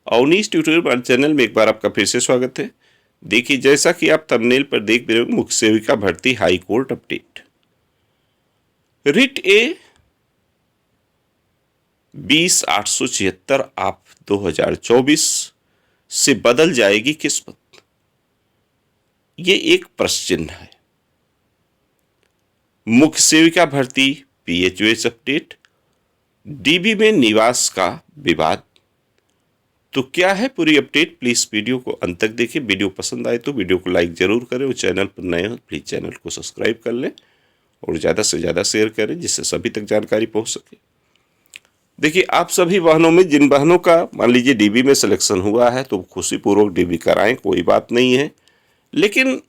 Awanish tutorial channel में एक बार आपका फिर से स्वागत है। देखिए, जैसा कि आप थंबनेल पर देख रहे हो, मुख्य सेविका भर्ती हाई कोर्ट अपडेट। रिट ए 20,876 आप 2024 से बदल जाएगी किस्मत। ये एक प्रश्न चिन्ह है। मुख्य सेविका भर्ती पीएचओएस अपडेट, डीबी में निवास का विवाद। तो क्या है पूरी अपडेट, प्लीज वीडियो को अंत तक देखिए। वीडियो पसंद आए तो वीडियो को लाइक जरूर करें और चैनल पर नए हो प्लीज चैनल को सब्सक्राइब कर लें और ज़्यादा से ज़्यादा शेयर करें जिससे सभी तक जानकारी पहुंच सके। देखिए, आप सभी वाहनों में जिन वाहनों का मान लीजिए डीबी में सिलेक्शन हुआ है तो खुशीपूर्वक डीबी कराएं, कोई बात नहीं है। लेकिन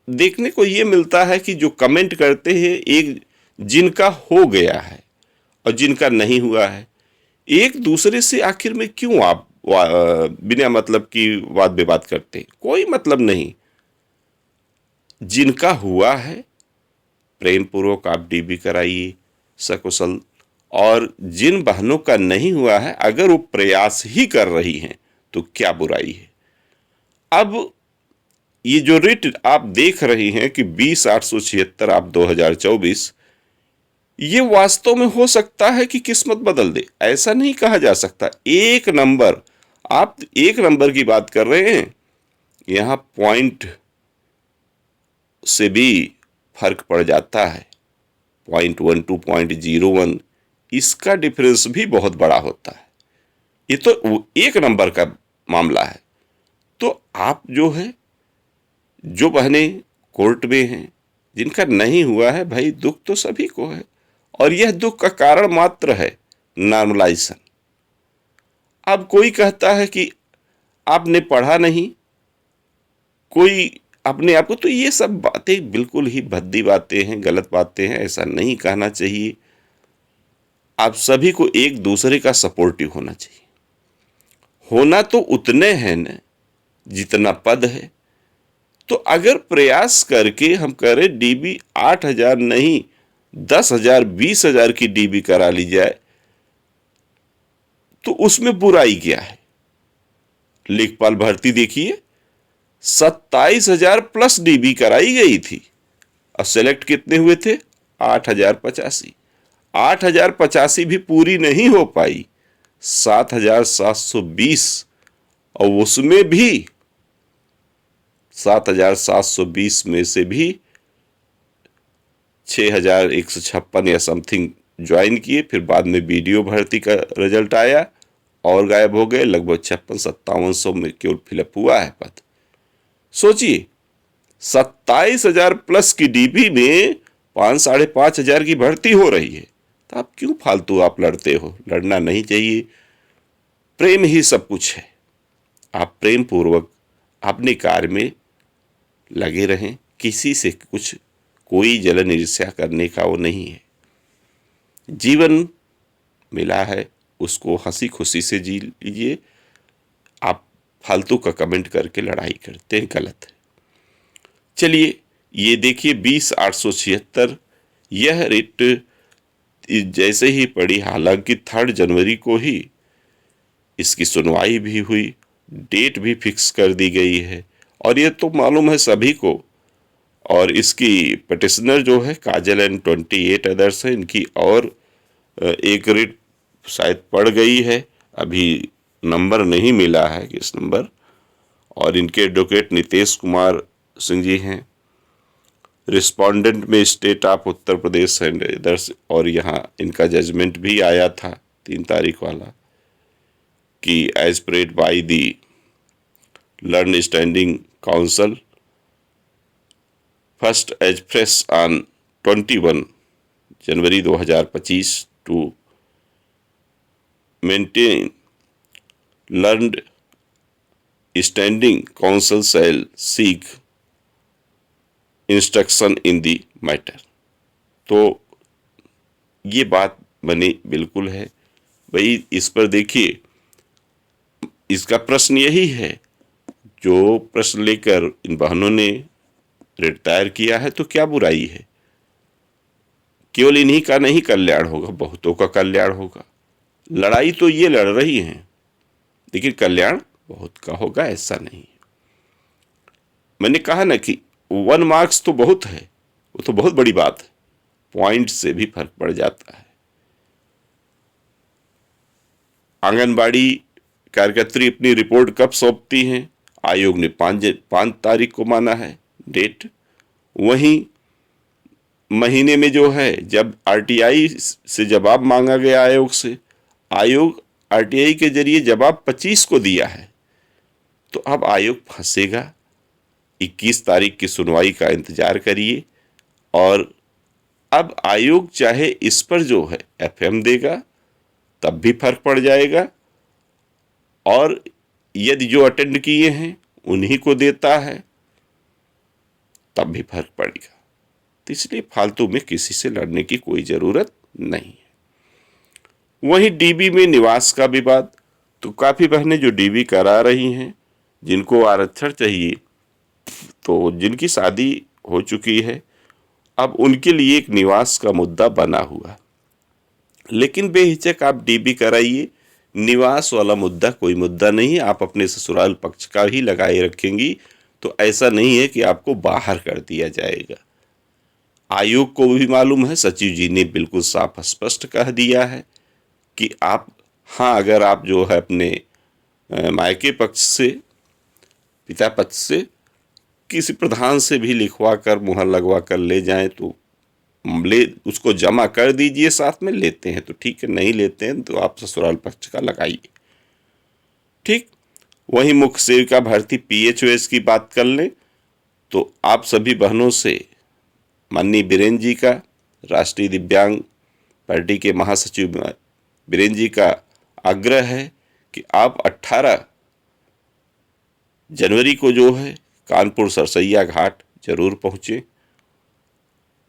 देखने को ये मिलता है कि जो कमेंट करते हैं, एक जिनका हो गया है और जिनका नहीं हुआ है, एक दूसरे से आखिर में क्यों आप बिना मतलब की वाद विवाद करते? कोई मतलब नहीं। जिनका हुआ है प्रेम पूर्वक आप डीबी कराइए सकुशल, और जिन बहनों का नहीं हुआ है अगर वो प्रयास ही कर रही हैं तो क्या बुराई है। अब ये जो रिट आप देख रही हैं कि 20,876 आप 2024, ये वास्तव में हो सकता है कि किस्मत बदल दे, ऐसा नहीं कहा जा सकता। एक नंबर, आप एक नंबर की बात कर रहे हैं, यहां पॉइंट से भी फर्क पड़ जाता है। 0.1 टू 0.01 इसका डिफरेंस भी बहुत बड़ा होता है। ये तो एक नंबर का मामला है। तो आप जो बहनें कोर्ट में हैं, जिनका नहीं हुआ है, भाई दुख तो सभी को है और यह दुख का कारण मात्र है नॉर्मलाइजेशन। अब कोई कहता है कि आपने पढ़ा नहीं, कोई अपने आप को, तो ये सब बातें बिल्कुल ही भद्दी बातें हैं, गलत बातें हैं, ऐसा नहीं कहना चाहिए। आप सभी को एक दूसरे का सपोर्टिव होना चाहिए। होना तो उतने हैं न जितना पद है। तो अगर प्रयास करके हम करें डीबी 8,000 नहीं 10,000 20,000 की डीबी करा ली जाए तो उसमें बुराई क्या है। लेखपाल भर्ती देखिए, 27,000 प्लस डीबी कराई गई थी और सेलेक्ट कितने हुए थे? 8,085। 8,085 भी पूरी नहीं हो पाई, 7,720, और उसमें भी 7,720 में से भी 6,156 या समथिंग ज्वाइन किए। फिर बाद में वीडियो भर्ती का रिजल्ट आया और गायब हो गए। लगभग 56-5700 में केवल फिलअप हुआ है पद। सोचिए, 27,000 प्लस की डीबी में 5,500 की भर्ती हो रही है, तो आप क्यों फालतू आप लड़ते हो? लड़ना नहीं चाहिए। प्रेम ही सब कुछ है। आप प्रेम पूर्वक अपने कार्य में लगे रहें। किसी से कुछ कोई जलन ईर्ष्या करने का वो नहीं है। जीवन मिला है, उसको हंसी खुशी से जी लीजिए। आप फालतू का कमेंट करके लड़ाई करते हैं, गलत है। चलिए, ये देखिए 20,876 यह रिट जैसे ही पड़ी, हालांकि 3 जनवरी को ही इसकी सुनवाई भी हुई, डेट भी फिक्स कर दी गई है और ये तो मालूम है सभी को। और इसकी पिटिशनर जो है काजल एंड 28 अदर्स है, इनकी और एक रिट शायद पड़ गई है, अभी नंबर नहीं मिला है किस नंबर। और इनके एडवोकेट नितेश कुमार सिंह जी हैं। रिस्पोंडेंट में state of Uttar Pradesh and others, और यहाँ इनका जजमेंट भी आया था 3 तारीख वाला कि as prayed by the learned standing counsel first as fresh on 21 January 2025 to maintain learned standing counsel shall seek instruction in the matter. तो ये बात बनी बिल्कुल है भाई। इस पर देखिए, इसका प्रश्न यही है, जो प्रश्न लेकर इन बहनों ने रिट दायर किया है, तो क्या बुराई है? केवल इन्हीं का नहीं कल्याण होगा, बहुतों का कल्याण होगा। लड़ाई तो ये लड़ रही हैं, लेकिन कल्याण बहुत का होगा ऐसा नहीं। मैंने कहा ना कि 1 मार्क्स तो बहुत है, वो तो बहुत बड़ी बात है, पॉइंट से भी फर्क पड़ जाता है। आंगनबाड़ी कार्यकर्त्री अपनी रिपोर्ट कब सौंपती हैं? आयोग ने 5 तारीख को माना है डेट। वहीं महीने में जो है, जब आरटीआई से जवाब मांगा गया आयोग से, आयोग आरटीआई के जरिए जवाब 25 को दिया है। तो अब आयोग फंसेगा। 21 तारीख की सुनवाई का इंतजार करिए। और अब आयोग चाहे इस पर जो है एफएम देगा तब भी फर्क पड़ जाएगा, और यदि जो अटेंड किए हैं उन्हीं को देता है तब भी फर्क पड़ेगा। तो इसलिए फालतू में किसी से लड़ने की कोई जरूरत नहीं है। वहीं डीबी में निवास का विवाद, तो काफी बहनें जो डीबी करा रही हैं, जिनको आरक्षण चाहिए, तो जिनकी शादी हो चुकी है, अब उनके लिए एक निवास का मुद्दा बना हुआ। लेकिन बेहिचक आप डीबी कराइए, निवास वाला मुद्दा कोई मुद्दा नहीं है। आप अपने ससुराल पक्ष का ही लगाए रखेंगी तो ऐसा नहीं है कि आपको बाहर कर दिया जाएगा। आयोग को भी मालूम है, सचिव जी ने बिल्कुल साफ स्पष्ट कह दिया है कि आप, हाँ, अगर आप जो है अपने मायके पक्ष से, पिता पक्ष से किसी प्रधान से भी लिखवा कर, मुहर लगवा कर ले जाएं तो उसको जमा कर दीजिए, साथ में लेते हैं तो ठीक है, नहीं लेते हैं तो आप ससुराल पक्ष का लगाइए। ठीक। वहीं मुख्य सेविका भर्ती पीएचओएस की बात कर लें तो आप सभी बहनों से माननीय बीरेन जी का, राष्ट्रीय दिव्यांग पार्टी के महासचिव बीरेन जी का आग्रह है कि आप 18 जनवरी को जो है कानपुर सरसैया घाट जरूर पहुँचें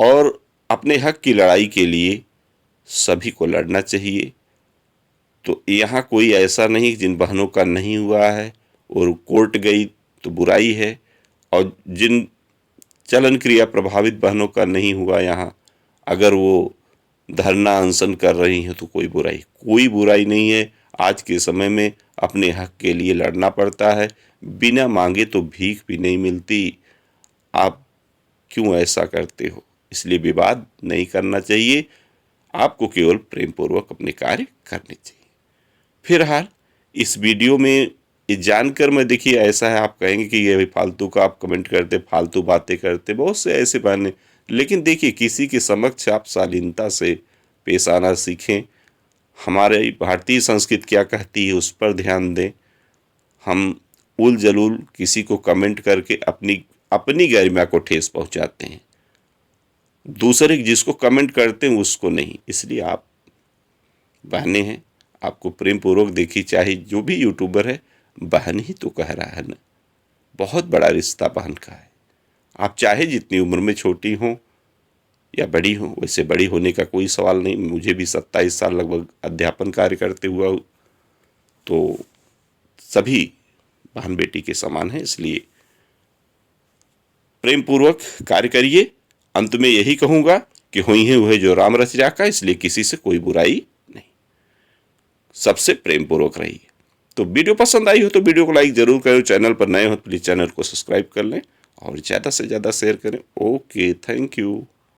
और अपने हक की लड़ाई के लिए सभी को लड़ना चाहिए। तो यहाँ कोई ऐसा नहीं जिन बहनों का नहीं हुआ है और कोर्ट गई तो बुराई है, और जिन चलन क्रिया प्रभावित बहनों का नहीं हुआ, यहाँ अगर वो धरना अनशन कर रही हैं तो कोई बुराई नहीं है। आज के समय में अपने हक के लिए लड़ना पड़ता है, बिना मांगे तो भीख भी नहीं मिलती। आप क्यों ऐसा करते हो? इसलिए विवाद नहीं करना चाहिए, आपको केवल प्रेम पूर्वक अपने कार्य करने चाहिए। फिलहाल इस वीडियो में ये जानकर मैं, देखिए ऐसा है, आप कहेंगे कि ये फालतू का आप कमेंट करते, फालतू बातें करते, बहुत से ऐसे बहाने, लेकिन देखिए किसी के समक्ष आप शालीनता से पेश आना सीखें। हमारे भारतीय संस्कृति क्या कहती है उस पर ध्यान दें। हम उल जलूल किसी को कमेंट करके अपनी गरिमा को ठेस पहुंचाते हैं, दूसरे जिसको कमेंट करते हैं उसको नहीं। इसलिए आप बहनें हैं, आपको प्रेम पूर्वक देखी, चाहे जो भी यूट्यूबर है, बहन ही तो कह रहा है ना, बहुत बड़ा रिश्ता बहन का है। आप चाहे जितनी उम्र में छोटी हों या बड़ी हों, वैसे बड़ी होने का कोई सवाल नहीं। मुझे भी 27 साल लगभग अध्यापन कार्य करते हुआ, तो सभी बहन बेटी के समान है। इसलिए प्रेम पूर्वक कार्य करिए। अंत में यही कहूँगा कि हुई है वह जो राम रच जाका, इसलिए किसी से कोई बुराई नहीं, सबसे प्रेम पूर्वक रहिए। तो वीडियो पसंद आई हो तो वीडियो को लाइक जरूर करें, चैनल पर नए हो तो प्लीज़ चैनल को सब्सक्राइब कर लें और ज़्यादा से ज़्यादा शेयर करें। Okay, thank you.